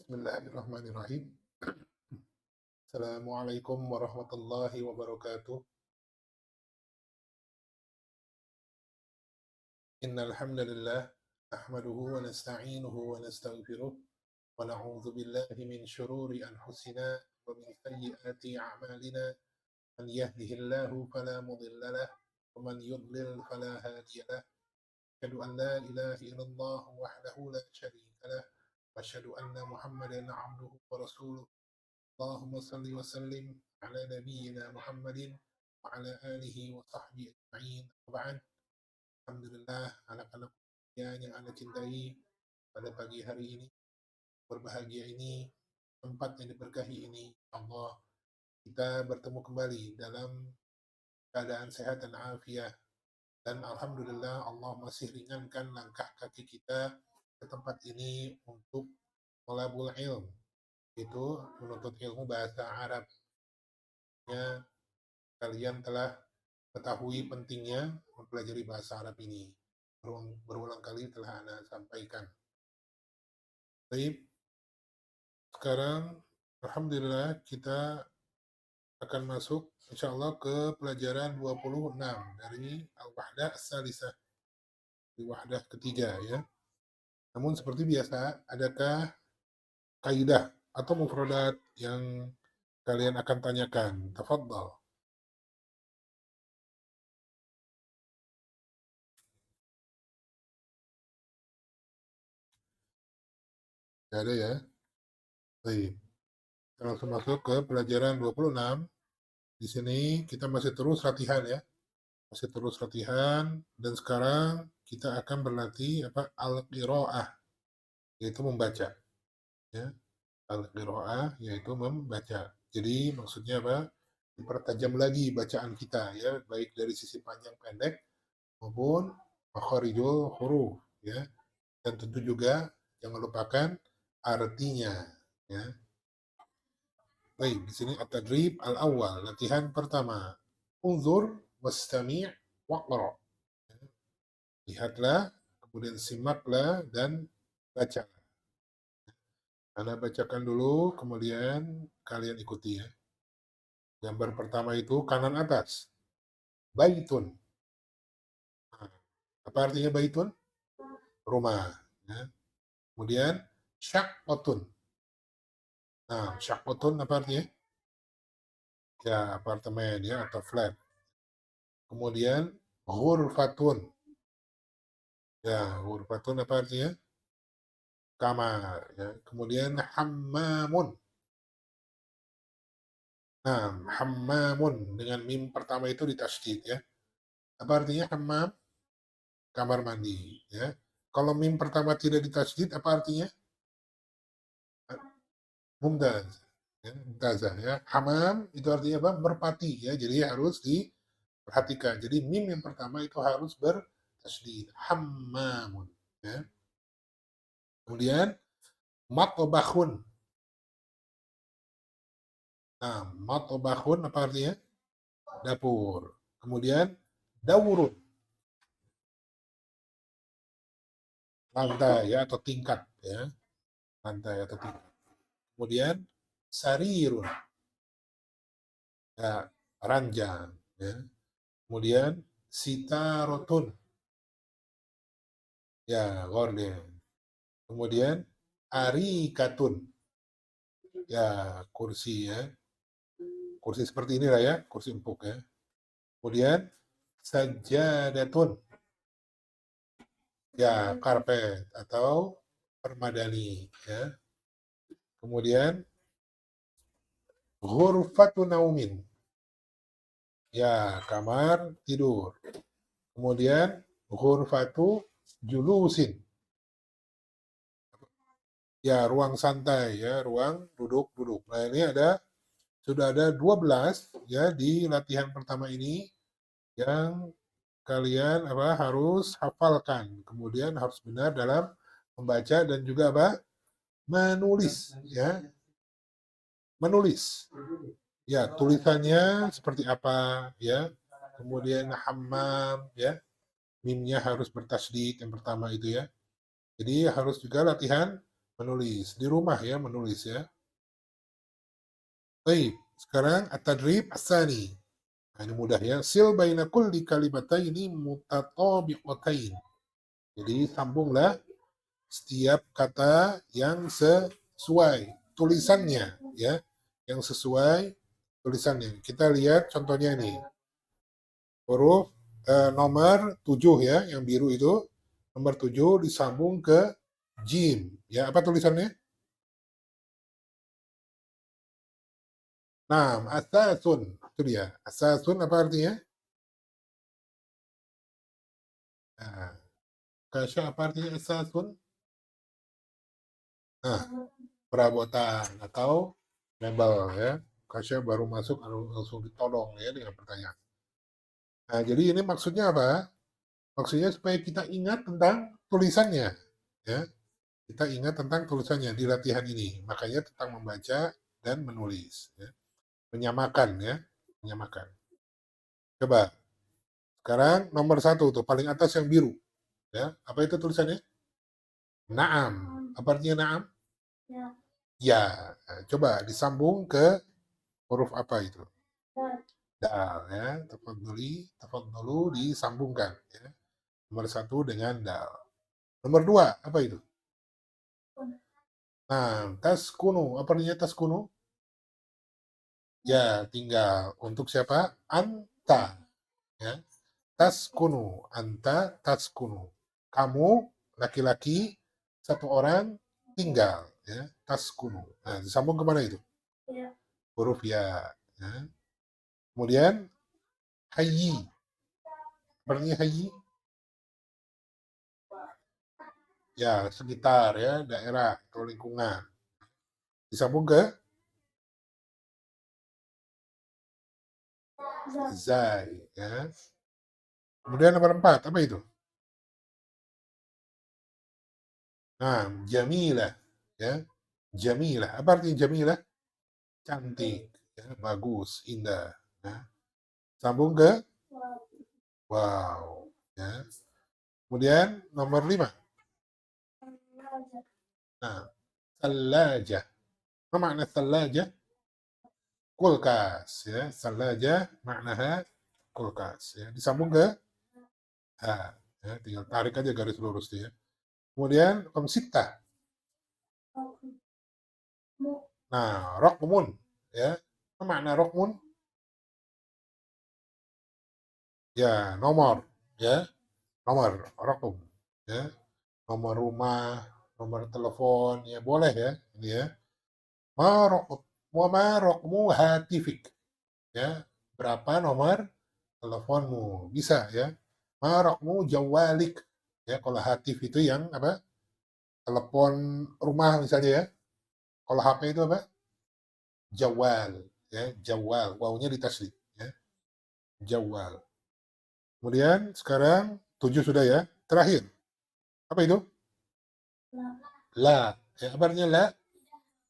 Bismillahirrahmanirrahim. Assalamualaikum warahmatullahi wabarakatuh. Innal hamdalillah nahmaduhu wa nasta'inuhu wa nastaghfiruh wa na'udzu billahi min shururi anfusina wa min sayyiati a'malina. Man yahdihillahu fala mudilla lah wa man yudlil fala hadiya lah. Asyhadu an la ilaha illallah wahdahu la syarika lah wa asyhadu anna Muhammadan 'abduhu wa rasuluh. Allahumma salli wa sallim ala nabiyyina Muhammadin wa ala alihi wa sahbihi ajma'in. Ba'd. Alhamdulillah, anak-anak yang Anda cintai, pada pagi hari ini, berbahagia ini, tempat yang diberkahi ini, Allah, kita bertemu kembali dalam keadaan sehat dan afiat. Dan Alhamdulillah, Allah masih ringankan langkah kaki kita ke tempat ini untuk thalabul ilm, itu menuntut ilmu bahasa Arab. Kalian telah ketahui pentingnya mempelajari bahasa Arab ini. Berulang kali telah Anda sampaikan. Baik, sekarang Alhamdulillah kita akan masuk insya Allah ke pelajaran 26 dari Al-Wahdah As-Salisah, di wahdah ketiga ya. Namun seperti biasa, adakah kaidah atau mufradat yang kalian akan tanyakan? Tafadhal. Tidak ada ya? Baik. Kita langsung masuk ke pelajaran 26. Di sini kita masih terus latihan ya. Masih terus latihan dan sekarang kita akan berlatih al-qiraah, yaitu membaca ya. Al-qiraah yaitu membaca. Jadi maksudnya apa? Dipertajam lagi bacaan kita ya, baik dari sisi panjang pendek maupun makharijul huruf ya. Dan tentu juga jangan lupakan artinya ya. Baik, di sini at-tadrib al-awwal, latihan pertama. Unzur wastami' waqra. Lihatlah, kemudian simaklah dan baca. Anda bacakan dulu, kemudian kalian ikuti ya. Gambar pertama itu kanan atas. Baitun. Nah, apa artinya baitun? Rumah. Ya. Kemudian syaqqatun. Nah, syaqqatun apa artinya? Ya, apartemen ya atau flat. Kemudian ghurfatun. Ya, ghurfatun apa artinya? Kamar. Ya. Kemudian hammamun. Nah, hammamun dengan mim pertama itu ditasydid ya. Apa artinya hammam? Kamar mandi ya. Kalau mim pertama tidak ditasydid apa artinya? Mumtaz. Ya, mumtazah ya. Hammam itu artinya apa? Merpati ya. Jadi harus diperhatikan. Jadi mim yang pertama itu harus bertasydid. Hammamun ya. Kemudian matbahun. Nah, matbahun apa artinya? Dapur. Kemudian daurun, lantai ya atau tingkat ya. Lantai atau tingkat. Kemudian sarirun, ya, ranjang ya. Kemudian sitarotun, ya, gorden. Kemudian arikatun, ya, kursi ya. Kursi seperti inilah ya, kursi empuk ya. Kemudian sajadatun, ya, karpet atau permadani ya. Kemudian ghurfatu naumin, ya, kamar tidur. Kemudian ghurfatu julusin, ya, ruang santai ya, ruang duduk-duduk. Nah, ini sudah ada 12 ya di latihan pertama ini yang kalian harus hafalkan. Kemudian harus benar dalam membaca dan juga menulis ya. Menulis. Ya, tulisannya seperti apa ya. Kemudian hammam ya. Mimnya harus bertasydid yang pertama itu ya. Jadi harus juga latihan Menulis. Di rumah ya menulis ya. Baik, sekarang at-tadrib as-sani. Nah, ini mudah ya. Sil baina kulli kalimataini mutatabiqatain. Jadi sambunglah setiap kata yang sesuai tulisannya ya. Yang sesuai tulisannya. Kita lihat contohnya ini. Huruf nomor 7 ya, yang biru itu. Nomor 7 disambung ke jim. Ya, apa tulisannya? Nah, asasun. Itu dia. Asasun apa artinya? Nah, kasya apa artinya asasun? Nah, perabotan atau mebel ya. Kasya baru masuk langsung ditolong ya dengan pertanyaan. Nah, jadi ini maksudnya apa? Maksudnya supaya kita ingat tentang tulisannya ya. Kita ingat tentang tulisannya di latihan ini. Makanya tentang membaca dan menulis ya. Menyamakan ya, menyamakan. Coba sekarang nomor 1 tuh paling atas yang biru ya. Apa itu tulisannya? Naam. Apa artinya naam? Ya. Nah, coba disambung ke huruf apa itu? Dal ya. Tafadhali disambungkan ya. Nomor 1 dengan dal. Nomor 2 apa itu? Nah, tas kuno. Apa artinya tas kuno? Ya, tinggal. Untuk siapa? Anta. Ya. Tas kuno. Anta tas kuno. Kamu, laki-laki, satu orang tinggal. Ya. Tas kuno. Nah, disambung kemana itu? Huruf ya. Ya. Kemudian, hayi. Artinya hayi? Ya, sekitar ya, daerah atau lingkungan. Disambung ke zai. Ya. Kemudian nomor 4, apa itu? Nah, jamilah. Ya. Jamilah. Apa artinya jamilah? Cantik. Ya, bagus, indah. Ya. Sambung ke wow. Ya. Kemudian nomor 5. Nah, salaja. Apa makna salaja? Kulkas. Ya. Salaja maknaha kulkas. Ya. Disambung ke ha. Ya. Tinggal tarik aja garis lurus dia. Kemudian komsita. Nah, rokmun. Ya. Apa makna rokmun? Ya, nomor. Ya. Nomor. Rokum. Ya. Nomor rumah, nomor telepon, ya boleh ya. Ini ya. Marokmu hatifik. Ya. Berapa nomor teleponmu? Bisa ya. Marokmu jawalik. Ya, kalau hatif itu yang apa? Telepon rumah misalnya ya. Kalau HP itu apa? Jawal. Ya, jawal. Wawunya ditasydid. Ya. Jawal. Kemudian sekarang 7 sudah ya. Terakhir. Apa itu? La. Ya, apa artinya la?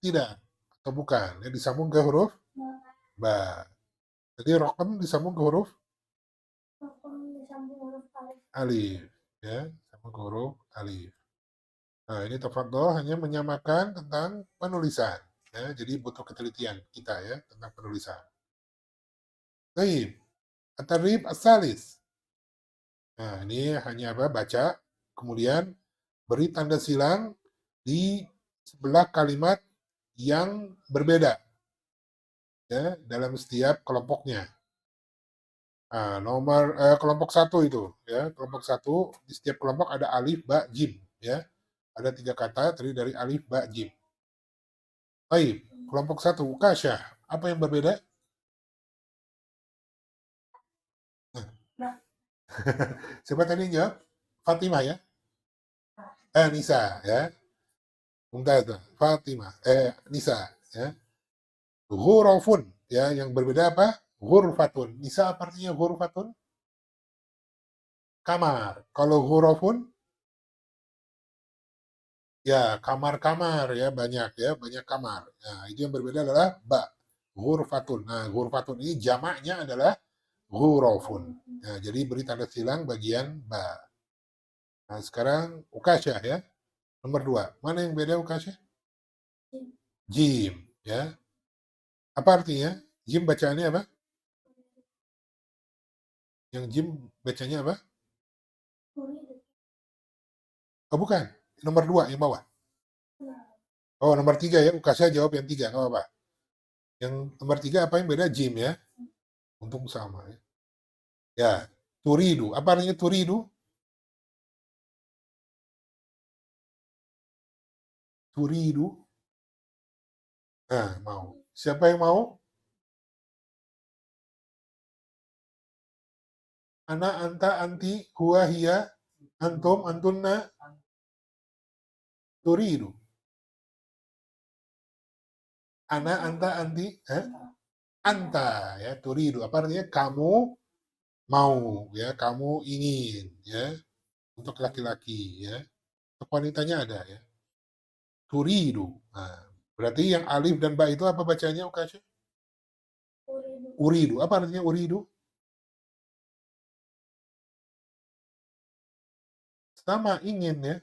Tidak. Atau bukan. Ya, disambung ke huruf ba. Jadi rokem disambung ke huruf alif. Ya, sama ke huruf alif. Nah, ini tafadhol hanya menyamakan tentang penulisan. Ya, jadi butuh ketelitian kita ya tentang penulisan. Baik, at-tarib as-salis. Nah, ini hanya apa? Baca, kemudian beri tanda silang di sebelah kalimat yang berbeda ya dalam setiap kelompoknya. Nah, nomor kelompok 1 itu ya, kelompok 1 di setiap kelompok ada alif, ba, jim ya. Ada 3 kata terdiri dari alif, ba, jim. Baik, kelompok 1 kasyah. Apa yang berbeda? Nah. Siapa tadi jawab? Fatimah ya? Nisa ya. Mumtaz. Fatimah. Nisa ya. Ghurafun ya, yang berbeda apa? Ghurfatun. Nisa apa artinya ghurfatun? Kamar. Kalau ghurafun ya kamar-kamar ya banyak kamar. Nah, itu yang berbeda adalah ba. Ghurfatun. Nah, ghurfatun ini jamaknya adalah ghurafun. Nah, jadi beri tanda silang bagian ba. Nah, sekarang ukasyah ya. Nomor 2. Mana yang beda Ukasya? Jim, ya. Apa artinya? Jim bacaannya apa? Yang Jim bacanya apa? Oh bukan. Nomor 2 yang bawah. Oh nomor 3 ya. Ukasya jawab yang 3. Nggak apa-apa. Yang nomor 3 apa yang beda? Jim ya. Untung sama ya. Ya. Turidu. Apa artinya turidu? Turidu. Nah, mau. Siapa yang mau? Ana, anta, anti, huwa, hiya, antum, antunna, turidu. Ana, anta, anti, anta, ya, turidu. Apa artinya? Kamu mau, ya, kamu ingin, ya, untuk laki-laki, ya. Untuk wanitanya ada, ya. Turidu. Nah, berarti yang alif dan ba itu apa bacanya, Ukasya? Uridu. Apa artinya uridu? Sama, ingin, ya.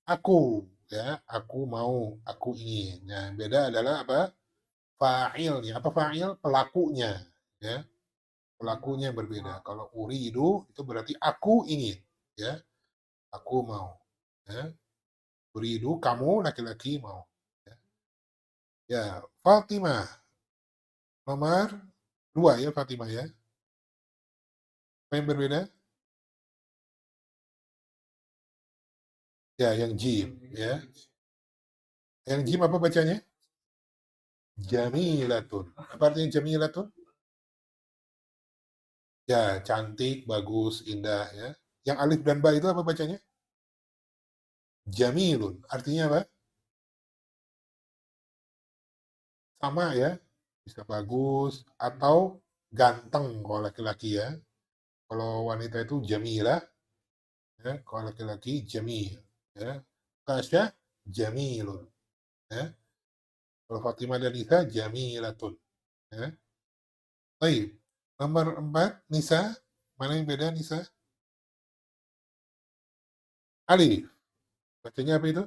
Aku, ya, aku mau, aku ingin. Nah, beda adalah apa? Fa'ilnya. Apa fa'il? Pelakunya, ya. Pelakunya berbeda. Kalau uridu itu berarti aku ingin, ya. Aku mau, ya. Uridu kamu laki-laki mau. Ya, ya. Fatimah nomor 2 ya Fatimah ya. Apa yang berbeda? Ya, yang jim, ya. Yang jim apa bacanya? Jamilatun. Apa artinya jamilatun? Ya, cantik, bagus, indah, ya. Yang alif dan ba itu apa bacanya? Jamilun. Artinya apa? Sama ya. Bisa bagus atau ganteng kalau laki-laki ya. Kalau wanita itu jamilah, ya. Kalau laki-laki jamil, ya. Kasya jamilun, ya. Kalau Fatimah dan Nisa jamilatun, ya. Baik. Nomor 4 Nisa. Mana yang beda Nisa? Alif. Bacanya apa itu?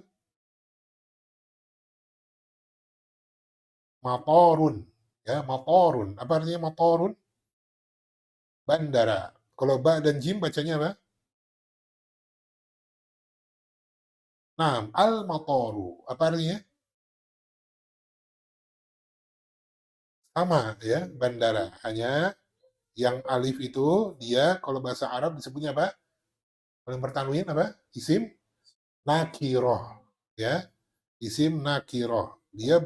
Matorun. Ya, matorun. Apa artinya matorun? Bandara. Kalau ba dan jim bacanya apa? Nah, al-matoru. Apa artinya? Sama ya, bandara. Hanya yang alif itu dia kalau bahasa Arab disebutnya apa? Paling bertanwin apa? Isim nakiroh. Ya, isim nakiroh. Dia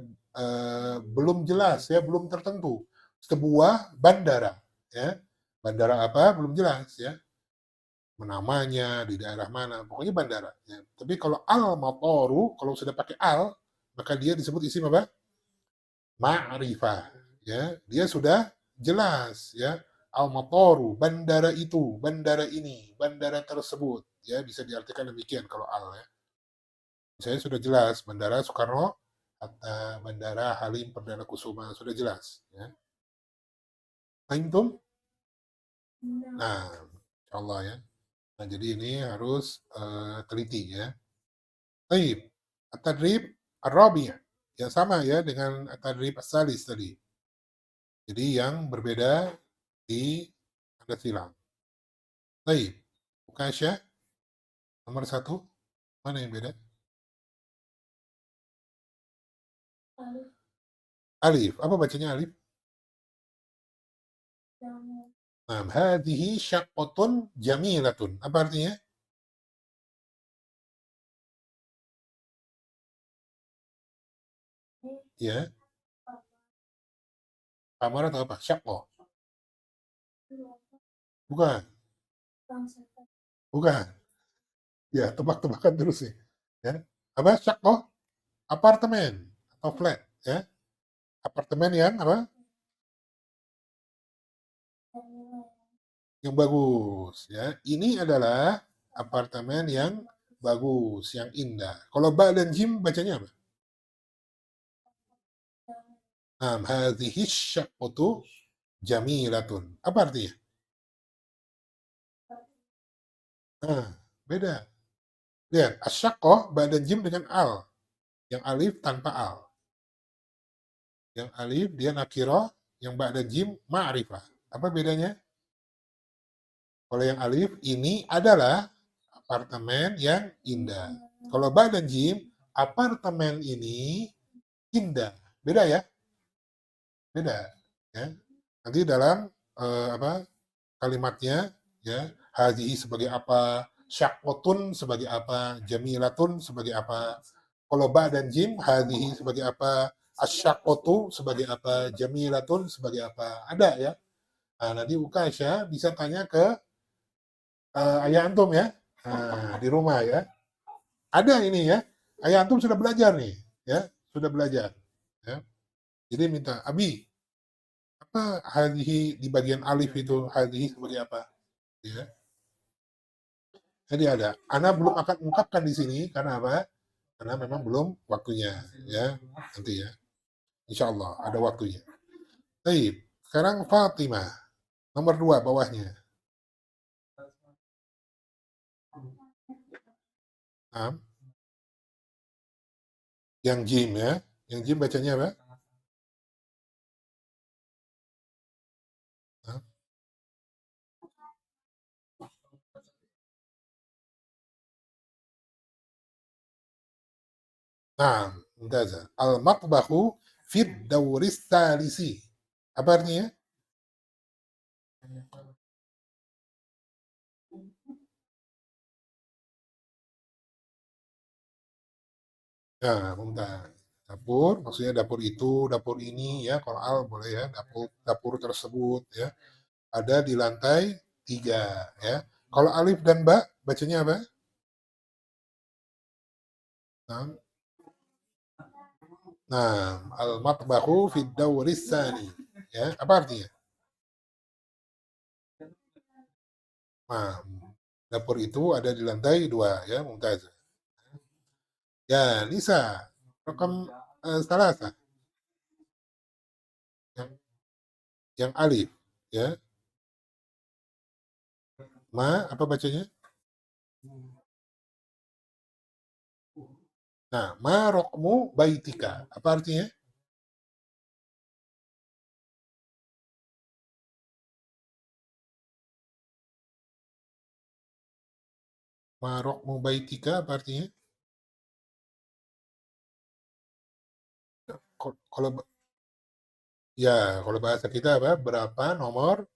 belum jelas ya, belum tertentu. Sebuah bandara. Ya, bandara apa? Belum jelas ya. Namanya di daerah mana? Pokoknya bandara. Ya. Tapi kalau al-matoru, kalau sudah pakai al, maka dia disebut isim apa? Ma'rifah, ya. Dia sudah jelas, ya. Al-mataru, bandara itu, bandara ini, bandara tersebut, ya, bisa diartikan demikian kalau al, ya. Saya sudah jelas, bandara Soekarno, Hatta, bandara Halim Perdana Kusuma, sudah jelas, ya. Antum? Nah, insyaallah ya. Nah, jadi ini harus teliti ya. Baik, at-tadrib ar-rabi'. Ya sama ya dengan at-tadrib as-salis tadi. Jadi yang berbeda di tanda silang. Baik, Ukasya nomor 1, mana yang beda? Alif, apa bacanya alif? Nah, hadhihi syaqqatun jamilatun. Apa artinya? Ya, kamar atau apa? Syaqqah. Bukan, bukan. Ya, tebak-tebakan terus nih. Ya. Apa? Syaqqah? Apartemen atau flat, ya. Apartemen yang apa? Yang bagus, ya. Ini adalah apartemen yang bagus, yang indah. Kalau ba dan jim bacanya apa? Nah, hadhihi syaqqatu jamilatun. Apa artinya? Nah, beda. Lihat, asyaqqah ba'da jim dengan al. Yang alif tanpa al. Yang alif dia nakirah, yang ba'da jim ma'rifah. Apa bedanya? Kalau yang alif ini adalah apartemen yang indah. Kalau ba'da jim, apartemen ini indah. Beda ya? Beda. Ya. Nanti dalam apa kalimatnya ya, hadhihi sebagai apa, syaqqatun sebagai apa, jamilatun sebagai apa. Kalau ba dan jim, hadhihi sebagai apa, asyaqqatu sebagai apa, jamilatun sebagai apa. Ada ya. Nah, nanti Ukasha bisa tanya ke ayah antum ya. Nah, di rumah ya. Ada ini ya. Ayah antum sudah belajar nih, ya, sudah belajar. Ya. Jadi minta, Abi, apa hadhihi di bagian alif itu hadhihi sebagai apa? Ya. Jadi ada. Ana belum akan ungkapkan di sini karena apa? Karena memang belum waktunya, ya. Nanti ya. Insya Allah ada waktunya. Baik. Sekarang Fatimah. Nomor 2 bawahnya. Nah, yang jim ya. Yang jim bacanya apa? Nah, mumtazah. Al-matbahu fid dawris talisi. Apa artinya? Nah, mumtaz. Dapur, maksudnya dapur itu, dapur ini ya, kalau al boleh ya, dapur dapur tersebut ya. Ada di lantai 3 ya. Kalau alif dan ba bacanya apa? Nah, nah al-matbahu fid dawris tsani. Ya, apa artinya? Nah, dapur itu ada di lantai 2 ya, mumtaz. Ya, Nisa. Rekam salah yang alif ya. Apa bacanya? Nah, rokmu baitika. Apa artinya? Rokmu baitika apa artinya? Kalau kalau bahasa kita apa? Berapa nomor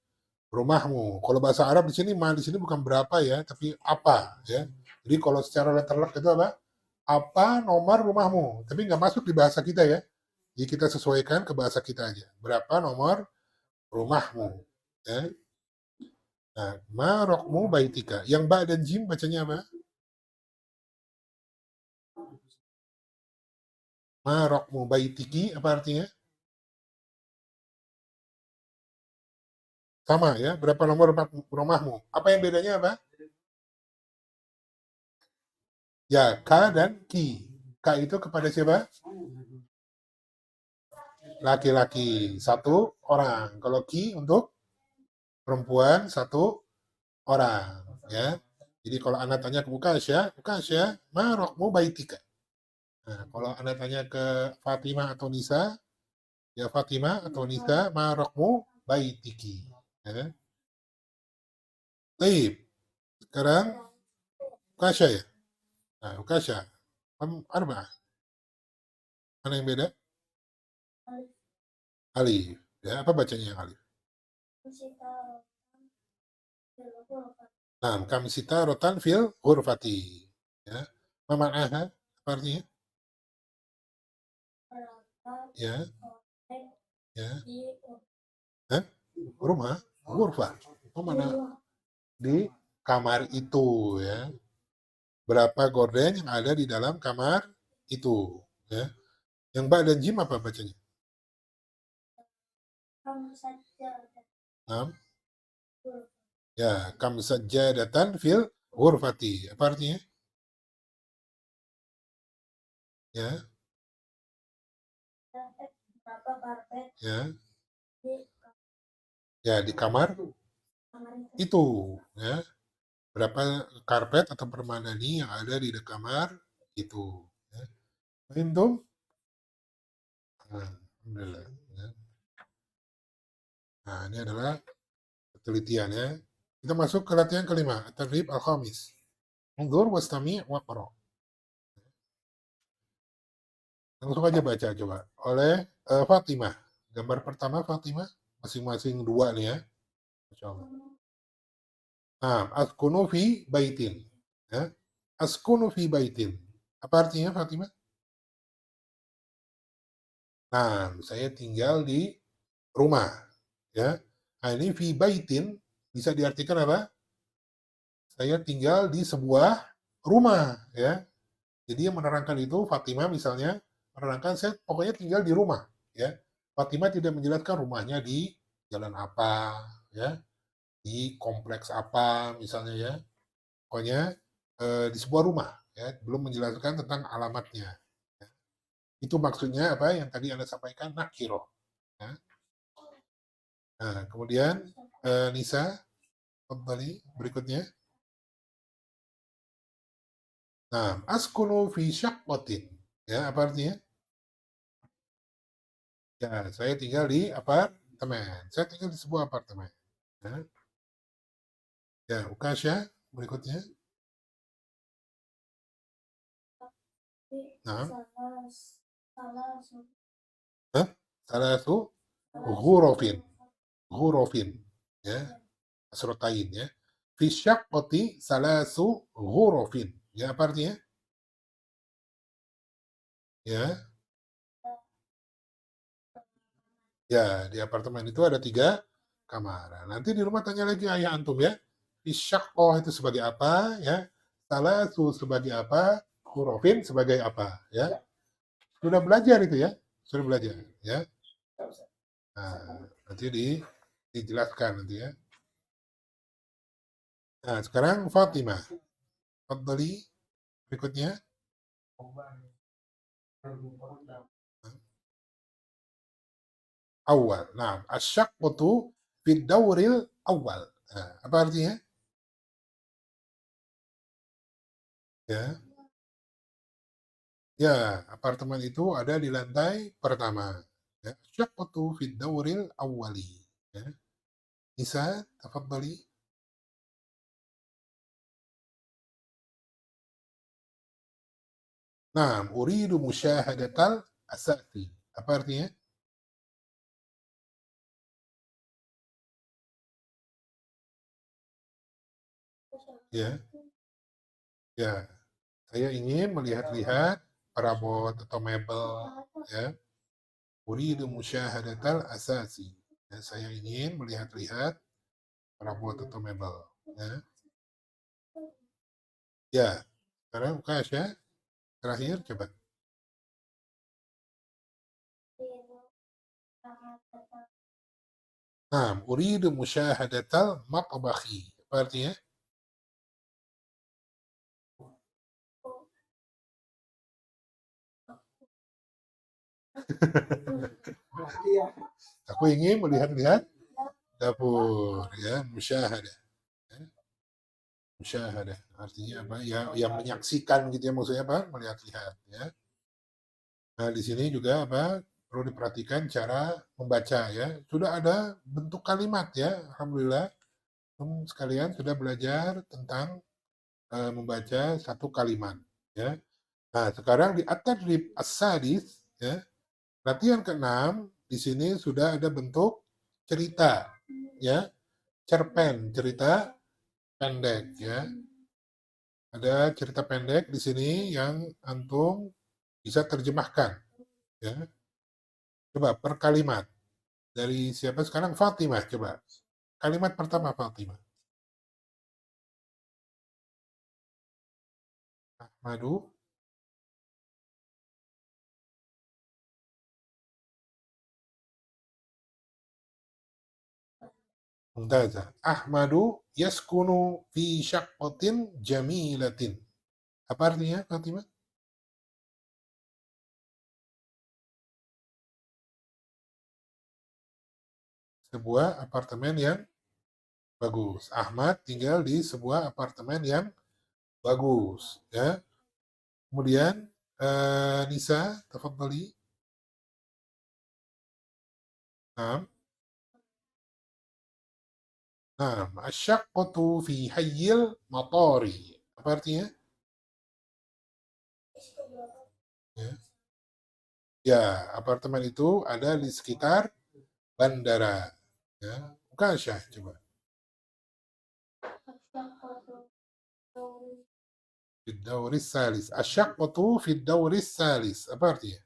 rumahmu? Kalau bahasa Arab di sini bukan berapa ya, tapi apa ya. Jadi kalau secara letterlock itu apa? Apa nomor rumahmu? Tapi nggak masuk di bahasa kita ya. Jadi kita sesuaikan ke bahasa kita aja. Berapa nomor rumahmu? Ya. Nah, rokmu baitika. Yang ba dan jim bacanya apa? Rokmu baitiki apa artinya? Sama ya. Berapa nomor rumahmu? Apa yang bedanya apa? Ya, ka dan ki. Ka itu kepada siapa? Laki-laki satu orang. Kalau ki untuk perempuan satu orang. Ya. Jadi kalau anak tanya ke Ukasya, marokmu baitika. Nah, kalau anak tanya ke Fatimah atau Nisa, ya Fatimah atau Nisa, marokmu baitiki. Ya. Taib. Sekarang Ukasya ya. Nah, Ukasya. Arba'ah. Mana yang beda? Alif. Ya, apa bacanya yang alif? Nah, kami sita rotan fil hurfati. Ya. Mamanaha, apa artinya? Ya, ya. Hah? Rumah? Hurfa. Oh, mana? Di kamar itu ya. Berapa gorden yang ada di dalam kamar itu ya. Yang ba dan jim apa bacanya? Nah, ya, kam sajadatan fil hurfati. Apa artinya? Ya, ya, ya di kamar itu ya. berapa karpet atau permadani yang ada di kamar itu. Ya. Paham tuh? Nah, alhamdulillah. Ya. Nah, ini adalah penelitiannya. Kita masuk ke latihan kelima, Tadrib al-Khamis. Unzur wastami' waqra. Langsung aja baca coba. Oleh Fatimah. Gambar pertama Fatimah, masing-masing dua nih ya. Masya Allah. Nah, askunu fi baitin. Ya. Askunu fi baitin. Apa artinya Fatimah? Nah, saya tinggal di rumah. Ya. Nah, ini fi baitin bisa diartikan apa? Saya tinggal di sebuah rumah. Ya. Jadi yang menerangkan itu Fatimah misalnya menerangkan saya pokoknya tinggal di rumah. Ya. Fatimah tidak menjelaskan rumahnya di jalan apa, ya, di kompleks apa misalnya ya. Pokoknya di sebuah rumah, ya, belum menjelaskan tentang alamatnya. Ya. Itu maksudnya apa yang tadi Anda sampaikan nakiro. Ya. Nah, kemudian Nisa, kembali berikutnya. Nah, askunu fi syakwatin. Ya, apa artinya? Ya, saya tinggal di apartemen. Saya tinggal di sebuah apartemen. Ya, ya Ukasya, berikutnya. Nah, Hah? Salah satu ghurofin. Ghurofin. Ya, asrotain ya. Fi syaqqati salasu ghurofin. Ya, apa artinya? Ya, ya di apartemen itu ada 3 kamar. Nah, nanti di rumah tanya lagi ayah antum ya. Fi syaqqah itu sebagai apa ya? Salasu sebagai apa? Ghurofin sebagai apa ya? Sudah belajar itu ya? Sudah belajar ya. Nah, nanti dijelaskan nanti ya. Nah, sekarang Fatimah. Fadli berikutnya. Awal. Nah, asyaqqatu fid dauril awal. Nah, apa artinya? Ya. Ya, apartemen itu ada di lantai pertama. Ya, asyaqqatu fid dauril awali. Ya. Nisa, tafadhali. Nah, uridu musyahadatal asasi. Apa artinya? Ya, ya. Saya ingin melihat-lihat perabot atau mebel, ya. Uridu musyahadatal asasi. Ya, saya ingin melihat-lihat perabot atau mebel. Ya, ya. Sekarang Kasya, terakhir coba. Nah, uridu musyahadatal matbakhi. Apa artinya? Aku ingin melihat-lihat dapur, ya, musyahadah. Ya, musyahadah. Artinya apa? Ya, yang menyaksikan gitu ya, maksudnya apa? Melihat-lihat, ya. Nah, di sini juga apa? Perlu diperhatikan cara membaca ya. Sudah ada bentuk kalimat ya. Alhamdulillah. Sekalian sudah belajar tentang membaca satu kalimat ya. Nah, sekarang di at-tadrib as-sadis ya. Latihan ke-6 di sini sudah ada bentuk cerita ya. Cerpen, cerita pendek ya. Ada cerita pendek di sini yang antum bisa terjemahkan ya. Coba per kalimat. Dari siapa sekarang? Fatimah, coba. Kalimat pertama Fatimah. Ahmadu, Mumtaza. Ahmadu yaskunu fi syaqqatin jamilatin. Apa artinya Fatimah? Sebuah apartemen yang Bagus. Ahmad tinggal di sebuah apartemen yang bagus, ya. Kemudian Nisa, tafadhali. Nah, nah, asyaqqatu fi hayyil matari. Apa artinya? Ya, ya, apartemen itu ada di sekitar bandara. Ya, Mukasyah coba. Fid salis. Asyaqqatu fid salis. Apa artinya?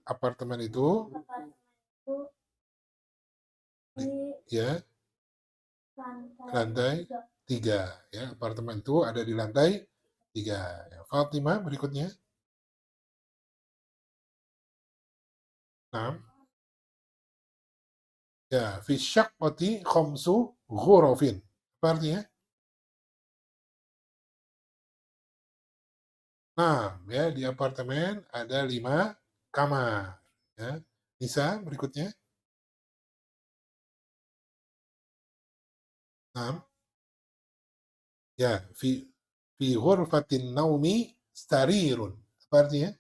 Apartemen itu ya lantai 3, ya. Apartemen itu ada di lantai 3. Ya. Fatimah berikutnya. Nah, ya, fi syaqqati khamsu ghurafin. Apa artinya? Nah, ya, di apartemen ada 5 kamar. Ya. Nisa berikutnya. Nah, ya, fi ghurfatin naumi starirun. Apa artinya?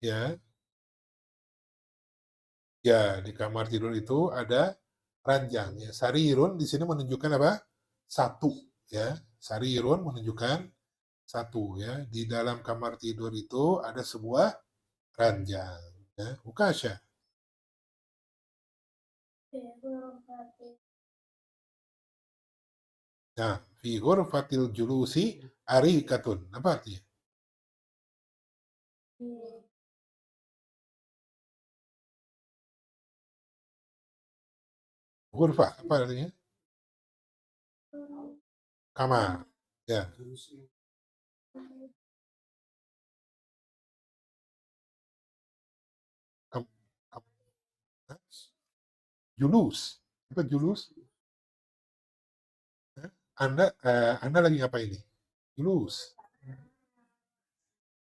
Ya, ya, di kamar tidur itu ada ranjang. Ya. Sarirun di sini menunjukkan apa? Satu. Ya, sarirun menunjukkan satu. Ya, di dalam kamar tidur itu ada sebuah ranjang. Ya, Ukasha. Nah, fi ghurfatil julusi arikatun. Apa artinya? Ghurfah, apa artinya? Kamar. Ya, kam- kam- julus. Apa julus? Anda lagi ngapain ini? Julus.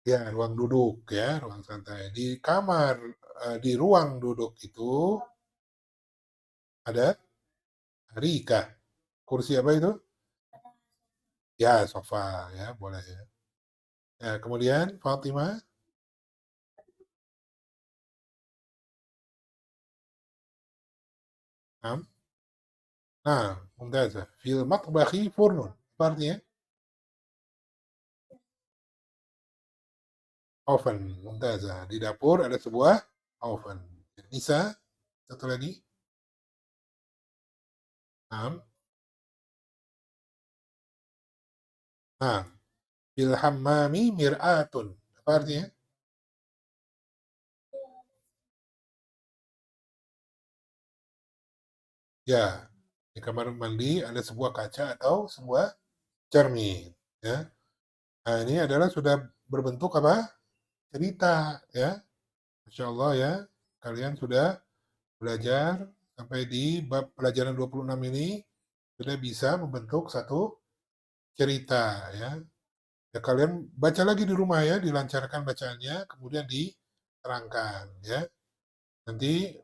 Ya, ruang duduk ya, ruang santai. Di kamar, di ruang duduk itu ada Rika. Kursi apa itu? Ya, sofa ya, boleh ya. Ya, kemudian Fatimah. Nah, nah, mumtazah. Fil matbakhi furnun. Apa artinya? Oven. Mumtazah. Di dapur ada sebuah oven. Nisa, satu lagi. Nah, nah, fil hammami mir'atun. Apa artinya? Ya, di kamar mandi ada sebuah kaca atau sebuah cermin. Ya. Nah, ini adalah sudah berbentuk apa? Cerita. Ya, Masya Allah ya. Kalian sudah belajar sampai di bab pelajaran 26 ini sudah bisa membentuk satu cerita ya. Ya kalian baca lagi di rumah ya, dilancarkan bacaannya, kemudian diterangkan ya. Nanti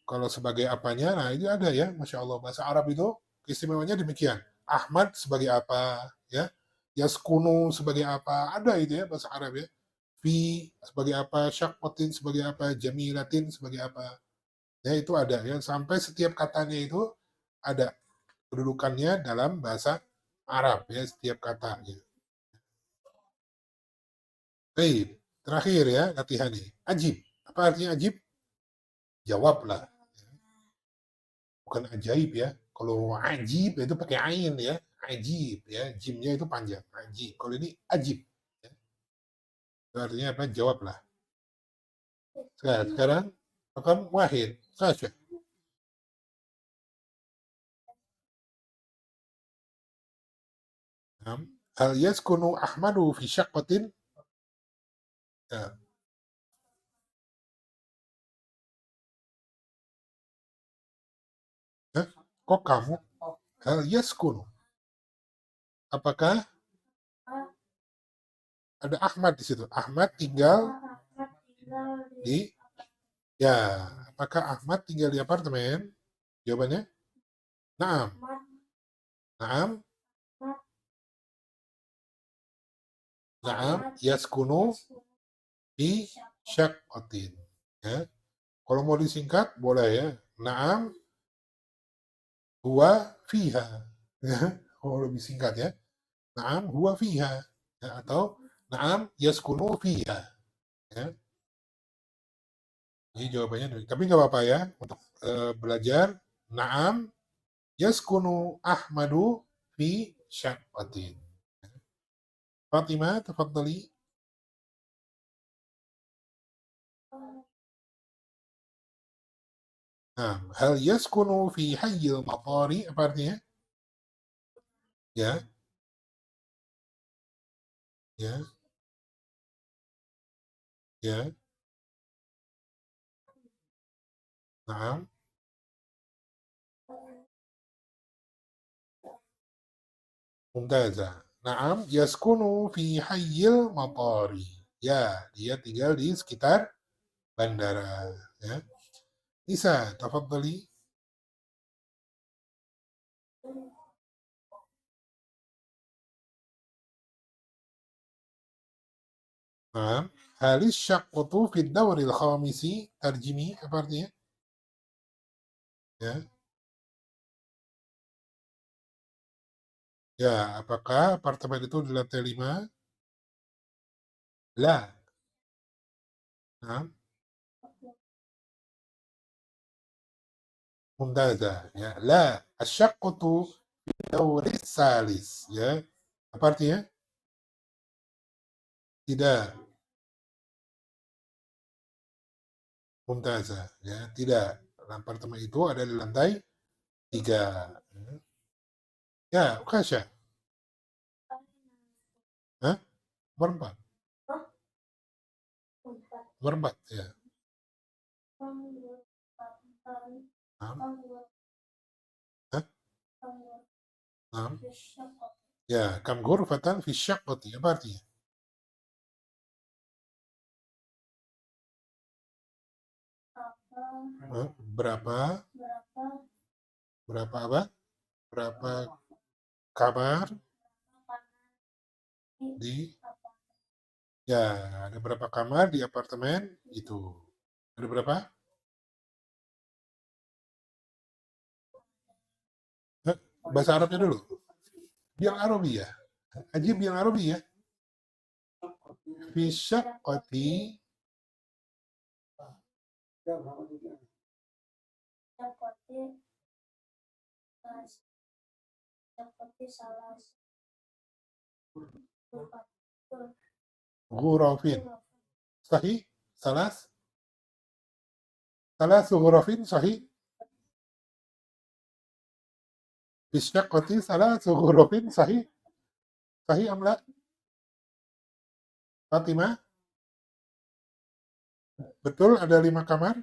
kalau sebagai apanya, nah itu ada ya, Masya Allah. Bahasa Arab itu keistimewanya demikian. Ahmad sebagai apa ya, Yaskunu sebagai apa, ada itu ya bahasa Arab ya. Fi sebagai apa, Syakwatin sebagai apa, Jamilatin sebagai apa. Ya itu ada ya, sampai setiap katanya itu ada kedudukannya dalam bahasa Arab ya, setiap kata gitu. Baik, terakhir ya latihan ini. Ajib. Apa artinya ajib? Jawablah. Bukan ajaib ya. Kalau ajib itu pakai ain ya. Ajib ya. Jimnya itu panjang. Ajib. Kalau ini ajib. Ya. Itu artinya apa? Jawablah. Sekarang akan wahid. Saja. Hal yaskunu Ahmadu fi syakwatin. Ya. Hah? Kok kamu? Hal yaskunu. Apakah ada Ahmad di situ? Ahmad tinggal Di ya, apakah Ahmad tinggal di apartemen? Jawabannya, naam. Naam, naam, yaskunu fi syaqatin. Ya. Kalau mau disingkat boleh ya. Naam huwa fiha. Ya. Kalau lebih singkat ya. Naam huwa fiha. Ya, atau naam yaskunu fiha. Ya. Ini jawabannya. Tapi nggak apa-apa ya. Untuk belajar. Naam yaskunu Ahmadu fi syaqatin. Fatimah, tafadhali. Nah, hal yaskunu fi hayyil matari, apa artinya? Ya, ya, ya. Naam, mumtazah. Naam, yaskunu fi hayyil matari. Ya, dia tinggal di sekitar bandara. Ya. Nisa, tafadhali. Naam. Halis syaqqatu fi dawril khamisi, tarjimi, apa artinya? Ya, ya. Apakah apartemen itu di lantai 5? La. Naam, mumtazah. Ya, la. Asyaqqatu dawris salis. Ya. Apa artinya? Tidak. Mumtazah. Ya, tidak. Apartemen itu ada di lantai 3. Ya, Ukasha. Hah? Nomor 4. Nomor 4, ya. Hah? Hah? Hah? Ya, kam ghurfatan fi syaqqati. Apa artinya? Hah? Berapa apa? Berapa kamar di ya, ada berapa kamar di apartemen itu? Ada berapa? Hah? Bahasa Arabnya dulu. Bilang Arabi ya. Aji bilang Arabi ya. Fi syaqqati ghurafin. Sahih? Salas? Salas ghurafin sahih? Fi syaqqati salas ghurafin sahih? Sahih am la? Fatimah, betul ada 5 kamar?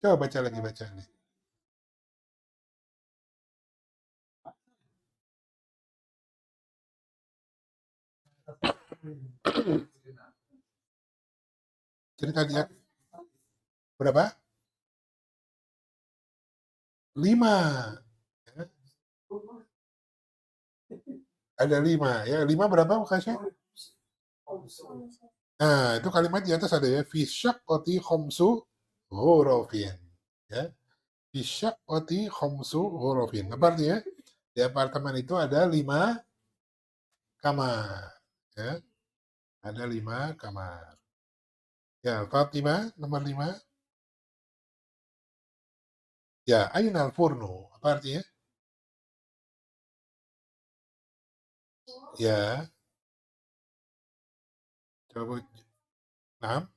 Coba baca lagi, baca lagi. Cerita dia berapa? 5. Ya, ada 5. Ya, 5 berapa Makasih? Nah, itu kalimat di atas ada ya. Fi syaqqati khomsu ghurafin. Ya. Fi syaqqati khomsu ghurafin. Apa artinya? Di apartemen itu ada 5 kamar. Ya, ada 5 kamar. Ya, Fatimah nomor 5. Ya, ainal furnu. Apa artinya? Ya, coba. Nah,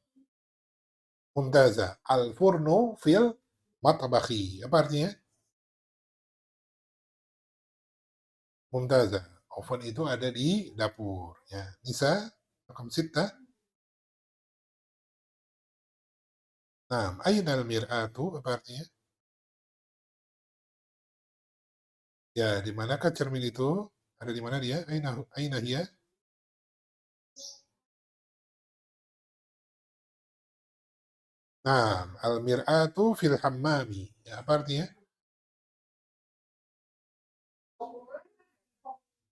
mumtazah. Al furnu fil matbakhi. Apa artinya? Mumtazah. Oven itu ada di dapur. Ya, Nisa, rakam sita. Nah, ainal mir'atu. Apa artinya? Ya, di manakah cermin itu? Ada di mana dia? Aina hiya? Nah, al-mir'atu fil hammami. Ya, apa artinya?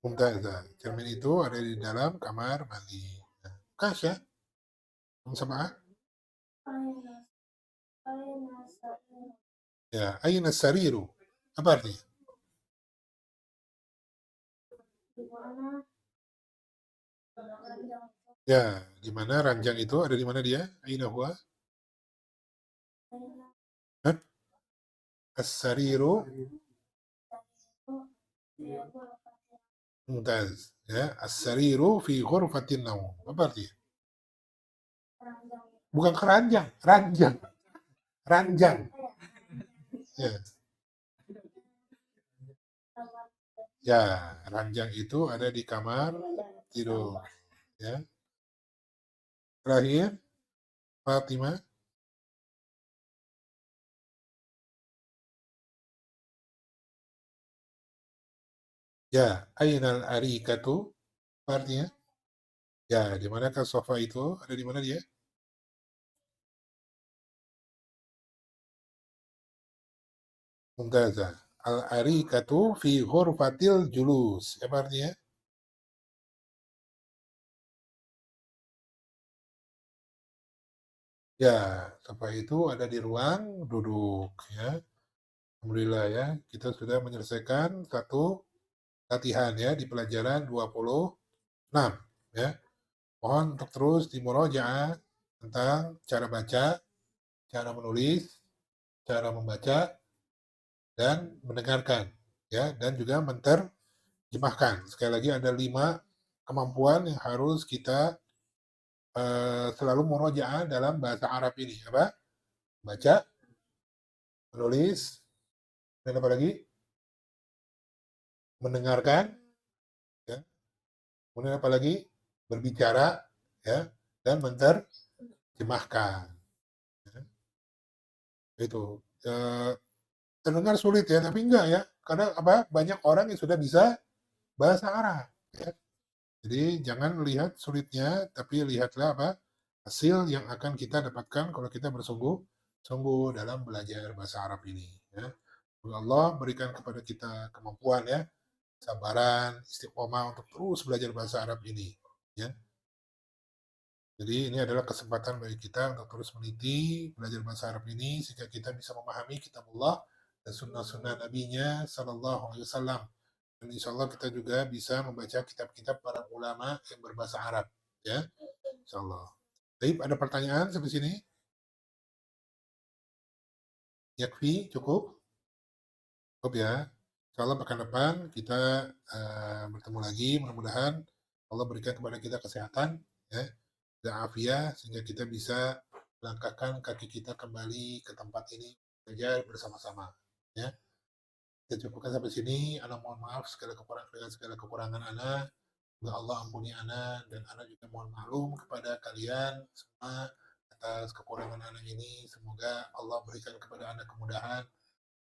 Mumtazah. Cermin itu ada di dalam kamar mandi. Nah, kasya, sama. Ya, aina sariru. Apa artinya? Ya, di mana ranjang itu? Ada di mana dia? Aina huwa? Hah? As-sariru mumtaz. Ya, as-sariru fi ghurfatin naum. Apa artinya? Bukan keranjang, ranjang. Ranjang. Ya, ya, ranjang itu ada di kamar tidur. Ya, terakhir Fatimah. Ya, ainal arikatu. Apa artinya? Ya, di manakah sofa itu? Ada di mana dia? Mumtazah. Al-arikatu fi ghurfatil julus. Apa artinya? Ya, sofa itu ada di ruang duduk. Ya, alhamdulillah ya. Kita sudah menyelesaikan satu latihan ya di pelajaran 26. Ya, mohon untuk terus dimurojaah tentang cara baca, cara menulis, cara membaca, dan mendengarkan. Ya, dan juga menerjemahkan. Sekali lagi ada 5 kemampuan yang harus kita selalu murojaah dalam bahasa Arab ini. Apa? Baca, menulis, dan apa lagi? Mendengarkan, ya. Kemudian apa lagi? Berbicara, ya, dan menerjemahkan. Ya. Itu. Terdengar sulit ya, tapi enggak ya. Karena apa? Banyak orang yang sudah bisa bahasa Arab. Ya. Jadi jangan lihat sulitnya, tapi lihatlah apa hasil yang akan kita dapatkan kalau kita bersungguh-sungguh dalam belajar bahasa Arab ini. Ya. Semoga Allah berikan kepada kita kemampuan ya, sabaran, istiqomah untuk terus belajar bahasa Arab ini. Ya. Jadi ini adalah kesempatan bagi kita untuk terus meneliti belajar bahasa Arab ini sehingga kita bisa memahami kitabullah dan sunnah-sunnah nabinya Sallallahu Alaihi Wasallam. Dan insya Allah kita juga bisa membaca kitab-kitab para ulama yang berbahasa Arab. Ya, insya Allah. Baik, ada pertanyaan sampai sini? Yakfi, cukup? Cukup ya. Insya Allah pekan depan kita bertemu lagi. Mudah-mudahan Allah berikan kepada kita kesehatan, ya, dan afiat sehingga kita bisa melangkahkan kaki kita kembali ke tempat ini belajar bersama-sama. Ya, kita cukupkan sampai sini. Ana mohon maaf segala kekurangan dengan segala kekurangan ana. Semoga Allah ampuni ana dan ana juga mohon maklum kepada kalian semua atas kekurangan ana ini. Semoga Allah berikan kepada ana kemudahan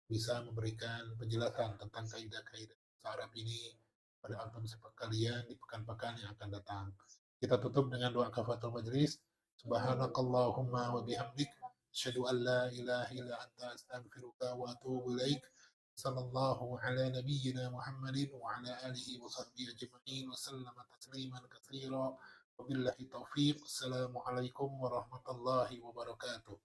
bisa memberikan penjelasan tentang kaidah-kaidah Arab ini pada antum sekalian di pekan-pekan yang akan datang. Kita tutup dengan doa kafatul majlis. Subhanakallahumma wa bihamdik. Asyhadu an la ilaha illa anta astaghfiruka wa atubu ilaik. Sallallahu ala nabiyyina Muhammadin wa ala alihi wa sahbihi ajma'in wa sallama tasliman katsira. Wabillahi taufiq. Assalamualaikum warahmatullahi wabarakatuh.